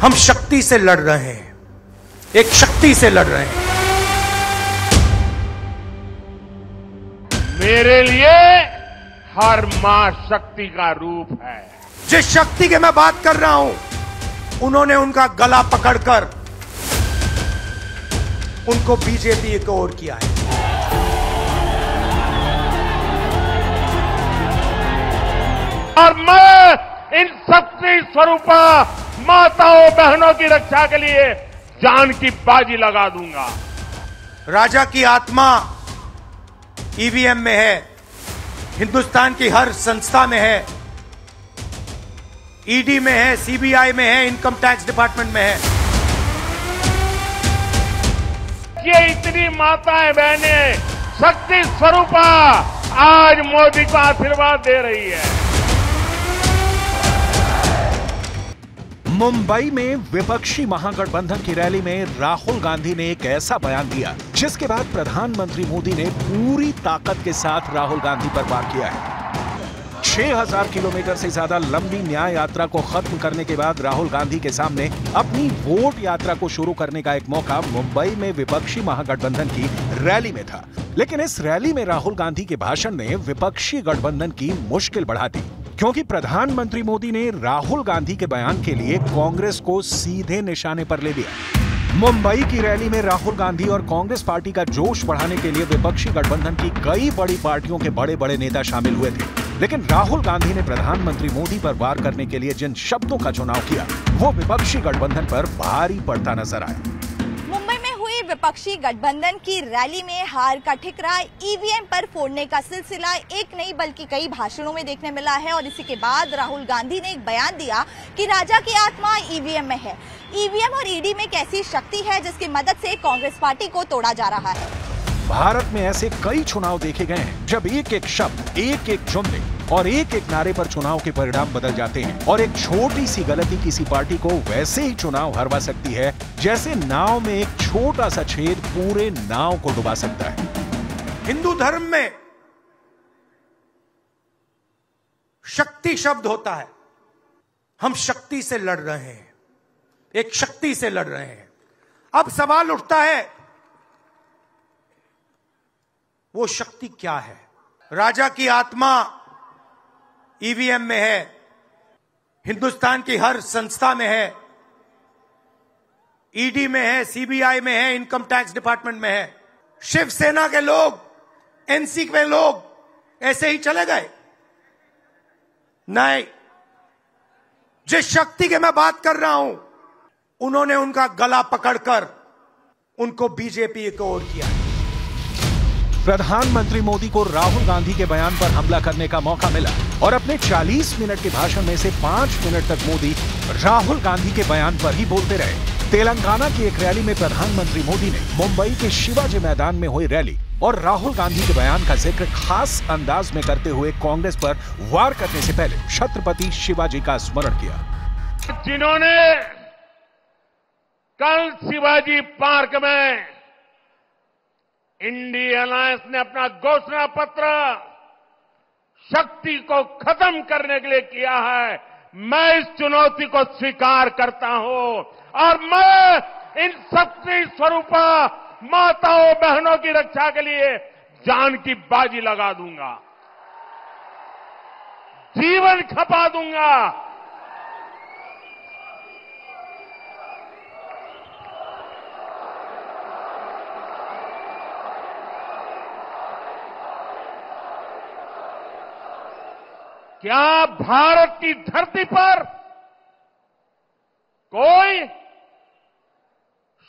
हम शक्ति से लड़ रहे हैं, एक शक्ति से लड़ रहे हैं। मेरे लिए हर मां शक्ति का रूप है। जिस शक्ति की मैं बात कर रहा हूं, उन्होंने उनका गला पकड़कर उनको बीजेपी की ओर किया है। और मैं इन शक्ति स्वरूपा माताओं बहनों की रक्षा के लिए जान की बाजी लगा दूंगा। राजा की आत्मा ईवीएम में है, हिंदुस्तान की हर संस्था में है, ईडी में है, सीबीआई में है, इनकम टैक्स डिपार्टमेंट में है। ये इतनी माताएं बहनें शक्ति स्वरूपा आज मोदी को आशीर्वाद दे रही है। मुंबई में विपक्षी महागठबंधन की रैली में राहुल गांधी ने एक ऐसा बयान दिया जिसके बाद प्रधानमंत्री मोदी ने पूरी ताकत के साथ राहुल गांधी पर वार किया है। 6000 किलोमीटर से ज्यादा लंबी न्याय यात्रा को खत्म करने के बाद राहुल गांधी के सामने अपनी वोट यात्रा को शुरू करने का एक मौका मुंबई में विपक्षी महागठबंधन की रैली में था। लेकिन इस रैली में राहुल गांधी के भाषण ने विपक्षी गठबंधन की मुश्किल बढ़ा दी, क्योंकि प्रधानमंत्री मोदी ने राहुल गांधी के बयान के लिए कांग्रेस को सीधे निशाने पर ले लिया। मुंबई की रैली में राहुल गांधी और कांग्रेस पार्टी का जोश बढ़ाने के लिए विपक्षी गठबंधन की कई बड़ी पार्टियों के बड़े बड़े नेता शामिल हुए थे। लेकिन राहुल गांधी ने प्रधानमंत्री मोदी पर वार करने के लिए जिन शब्दों का चुनाव किया, वो विपक्षी गठबंधन पर भारी पड़ता नजर आया। मुंबई में हुई विपक्षी गठबंधन की रैली में हार का ठिकरा ईवीएम पर फोड़ने का सिलसिला एक नहीं बल्कि कई भाषणों में देखने मिला है। और इसी के बाद राहुल गांधी ने एक बयान दिया कि राजा की आत्मा ईवीएम में है। ईवीएम और ईडी में कैसी शक्ति है जिसकी मदद से कांग्रेस पार्टी को तोड़ा जा रहा है। भारत में ऐसे कई चुनाव देखे गए हैं जब एक एक शब्द, एक एक जुमले और एक एक नारे पर चुनाव के परिणाम बदल जाते हैं और एक छोटी सी गलती किसी पार्टी को वैसे ही चुनाव हरवा सकती है जैसे नाव में एक छोटा सा छेद पूरे नाव को डुबा सकता है। हिंदू धर्म में शक्ति शब्द होता है। हम शक्ति से लड़ रहे हैं, एक शक्ति से लड़ रहे हैं। अब सवाल उठता है, वो शक्ति क्या है? राजा की आत्मा ईवीएम में है, हिंदुस्तान की हर संस्था में है, ईडी में है, सीबीआई में है, इनकम टैक्स डिपार्टमेंट में है। शिवसेना के लोग, एनसी के लोग ऐसे ही चले गए? नहीं। जिस शक्ति की मैं बात कर रहा हूं, उन्होंने उनका गला पकड़कर उनको बीजेपी की ओर किया। प्रधानमंत्री मोदी को राहुल गांधी के बयान पर हमला करने का मौका मिला और अपने 40 मिनट के भाषण में से 5 मिनट तक मोदी राहुल गांधी के बयान पर ही बोलते रहे। तेलंगाना की एक रैली में प्रधानमंत्री मोदी ने मुंबई के शिवाजी मैदान में हुई रैली और राहुल गांधी के बयान का जिक्र खास अंदाज में करते हुए कांग्रेस पर वार करने से पहले छत्रपति शिवाजी का स्मरण किया। जिन्होंने कल शिवाजी पार्क में इंडिया अलायंस ने अपना घोषणा पत्र शक्ति को खत्म करने के लिए किया है, मैं इस चुनौती को स्वीकार करता हूं और मैं इन शक्ति स्वरूपा माताओं बहनों की रक्षा के लिए जान की बाजी लगा दूंगा, जीवन खपा दूंगा। क्या भारत की धरती पर कोई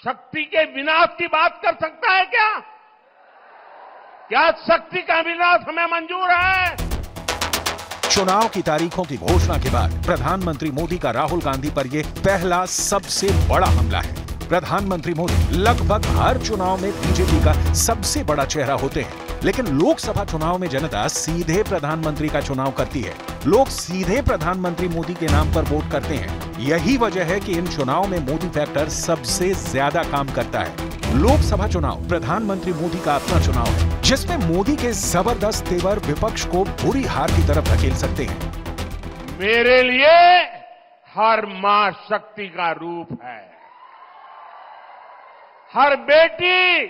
शक्ति के विनाश की बात कर सकता है क्या? क्या शक्ति का विनाश हमें मंजूर है? चुनाव की तारीखों की घोषणा के बाद प्रधानमंत्री मोदी का राहुल गांधी पर यह पहला सबसे बड़ा हमला है। प्रधानमंत्री मोदी लगभग हर चुनाव में बीजेपी का सबसे बड़ा चेहरा होते हैं, लेकिन लोकसभा चुनाव में जनता सीधे प्रधानमंत्री का चुनाव करती है। लोग सीधे प्रधानमंत्री मोदी के नाम पर वोट करते हैं। यही वजह है कि इन चुनाव में मोदी फैक्टर सबसे ज्यादा काम करता है। लोकसभा चुनाव प्रधानमंत्री मोदी का अपना चुनाव है, जिसमें मोदी के जबरदस्त तेवर विपक्ष को बुरी हार की तरफ धकेल सकते हैं। मेरे लिए हर मां शक्ति का रूप है, हर बेटी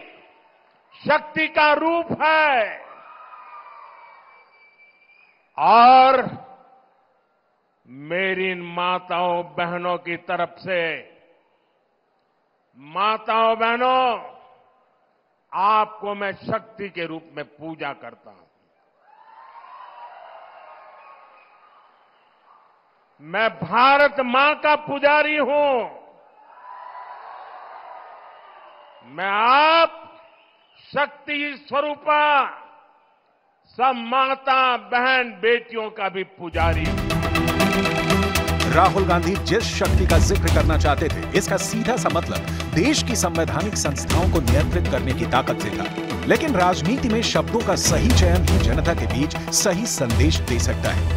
शक्ति का रूप है। और मेरी इन माताओं बहनों की तरफ से, माताओं बहनों, आपको मैं शक्ति के रूप में पूजा करता हूं। मैं भारत मां का पुजारी हूं। मैं आप शक्ति स्वरूपा सब माता बहन बेटियों का भी पुजारी हूं। राहुल गांधी जिस शक्ति का जिक्र करना चाहते थे, इसका सीधा सा मतलब देश की संवैधानिक संस्थाओं को नियंत्रित करने की ताकत से था। लेकिन राजनीति में शब्दों का सही चयन ही जनता के बीच सही संदेश दे सकता है।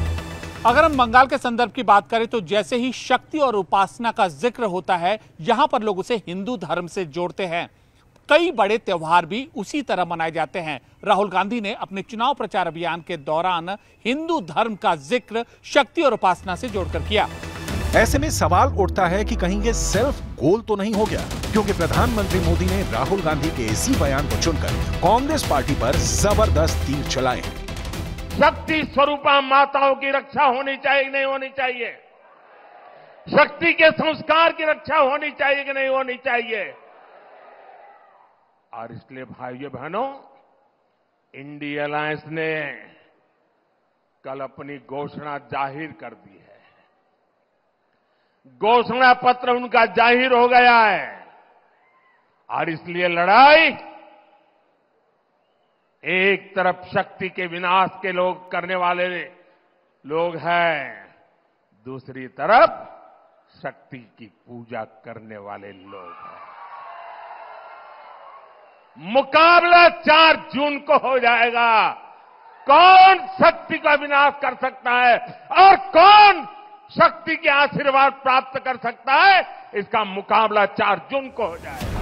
अगर हम बंगाल के संदर्भ की बात करें तो जैसे ही शक्ति और उपासना का जिक्र होता है, यहां पर लोग उसे हिंदू धर्म से जोड़ते हैं। कई बड़े त्योहार भी उसी तरह मनाए जाते हैं। राहुल गांधी ने अपने चुनाव प्रचार अभियान के दौरान हिंदू धर्म का जिक्र शक्ति और उपासना से जोड़कर किया। ऐसे में सवाल उठता है कि कहीं ये सेल्फ गोल तो नहीं हो गया, क्योंकि प्रधानमंत्री मोदी ने राहुल गांधी के इसी बयान को चुनकर कांग्रेस पार्टी पर जबरदस्त तीर चलाए। शक्ति स्वरूपा माताओं की रक्षा होनी चाहिए कि नहीं होनी चाहिए? शक्ति के संस्कार की रक्षा होनी चाहिए कि नहीं होनी चाहिए? और इसलिए भाइयों बहनों, इंडिया अलायंस ने कल अपनी घोषणा जाहिर कर दी है। घोषणा पत्र उनका जाहिर हो गया है और इसलिए लड़ाई एक तरफ शक्ति के विनाश के लोग करने वाले लोग हैं, दूसरी तरफ शक्ति की पूजा करने वाले लोग हैं। मुकाबला 4 जून को हो जाएगा। कौन शक्ति का विनाश कर सकता है और कौन शक्ति के आशीर्वाद प्राप्त कर सकता है, इसका मुकाबला 4 जून को हो जाएगा।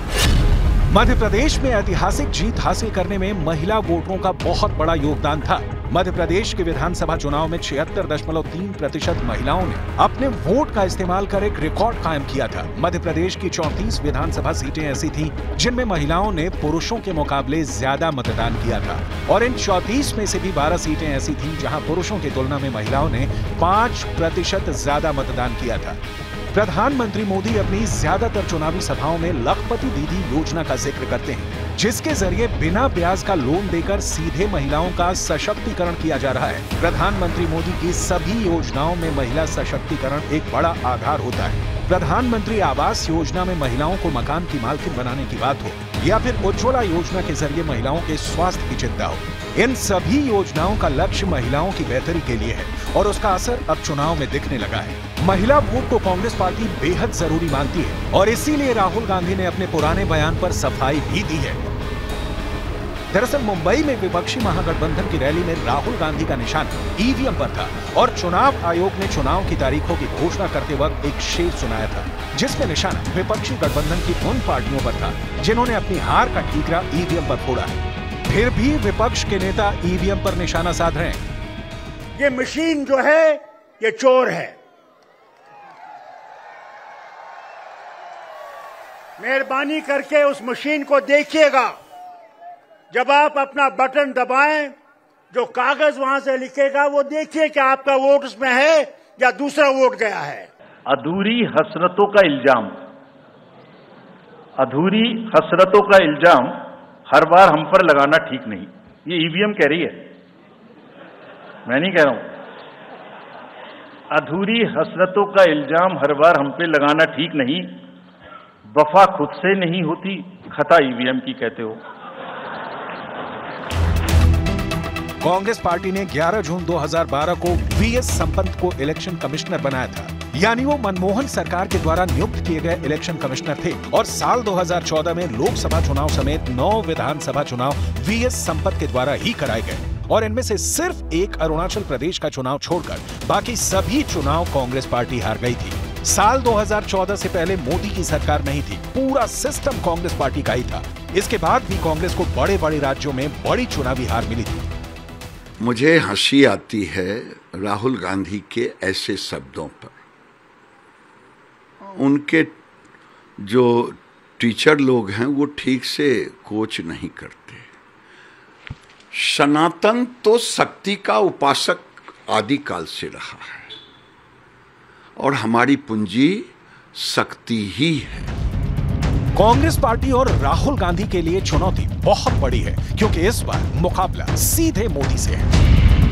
मध्य प्रदेश में ऐतिहासिक जीत हासिल करने में महिला वोटरों का बहुत बड़ा योगदान था। मध्य प्रदेश के विधानसभा चुनाव में 76.3% महिलाओं ने अपने वोट का इस्तेमाल कर एक रिकॉर्ड कायम किया था। मध्य प्रदेश की 34 विधानसभा सीटें ऐसी थीं जिनमें महिलाओं ने पुरुषों के मुकाबले ज्यादा मतदान किया था, और इन 34 में से भी 12 सीटें ऐसी थीं जहां पुरुषों की तुलना में महिलाओं ने 5% ज्यादा मतदान किया था। प्रधानमंत्री मोदी अपनी ज्यादातर चुनावी सभाओं में लखपति दीदी योजना का जिक्र करते हैं, जिसके जरिए बिना ब्याज का लोन देकर सीधे महिलाओं का सशक्तिकरण किया जा रहा है। प्रधानमंत्री मोदी की सभी योजनाओं में महिला सशक्तिकरण एक बड़ा आधार होता है। प्रधानमंत्री आवास योजना में महिलाओं को मकान की मालकिन बनाने की बात हो, या फिर उज्ज्वला योजना के जरिए महिलाओं के स्वास्थ्य की चिंता हो, इन सभी योजनाओं का लक्ष्य महिलाओं की बेहतरी के लिए है और उसका असर अब चुनाव में दिखने लगा है। महिला वोट को कांग्रेस पार्टी बेहद जरूरी मानती है और इसीलिए राहुल गांधी ने अपने पुराने बयान पर सफाई भी दी है। दरअसल मुंबई में विपक्षी महागठबंधन की रैली में राहुल गांधी का निशाना ईवीएम पर था और चुनाव आयोग ने चुनाव की तारीखों की घोषणा करते वक्त एक शेर सुनाया था, जिसमें निशाना विपक्षी गठबंधन की उन पार्टियों पर था जिन्होंने अपनी हार का ठीकरा ईवीएम पर फोड़ा है। फिर भी विपक्ष के नेता ईवीएम पर निशाना साध रहे हैं। ये मशीन जो है ये चोर है। मेहरबानी करके उस मशीन को देखिएगा। जब आप अपना बटन दबाएं, जो कागज वहां से लिखेगा वो देखिए कि आपका वोट उसमें है या दूसरा वोट गया है। अधूरी हसरतों का इल्जाम, अधूरी हसरतों का इल्जाम हर बार हम पर लगाना ठीक नहीं। ये ईवीएम कह रही है, मैं नहीं कह रहा हूं। अधूरी हसरतों का इल्जाम हर बार हम पे लगाना ठीक नहीं। वफा खुद से नहीं होती, खता ईवीएम की कहते हो। कांग्रेस पार्टी ने 11 जून 2012 को वीएस संपत को इलेक्शन कमिश्नर बनाया था, यानी वो मनमोहन सरकार के द्वारा नियुक्त किए गए इलेक्शन कमिश्नर थे। और साल 2014 में लोकसभा चुनाव समेत 9 विधानसभा चुनाव वीएस संपत के द्वारा ही कराए गए, और इनमें से सिर्फ एक अरुणाचल प्रदेश का चुनाव छोड़कर बाकी सभी चुनाव कांग्रेस पार्टी हार गई थी। साल 2014 से पहले मोदी की सरकार नहीं थी, पूरा सिस्टम कांग्रेस पार्टी का ही था। इसके बाद भी कांग्रेस को बड़े बड़े राज्यों में बड़ी चुनावी हार मिली थी। मुझे हंसी आती है राहुल गांधी के ऐसे शब्दों पर। उनके जो टीचर लोग हैं वो ठीक से कोच नहीं करते। सनातन तो शक्ति का उपासक आदिकाल से रहा है और हमारी पूंजी शक्ति ही है। कांग्रेस पार्टी और राहुल गांधी के लिए चुनौती बहुत बड़ी है, क्योंकि इस बार मुकाबला सीधे मोदी से है।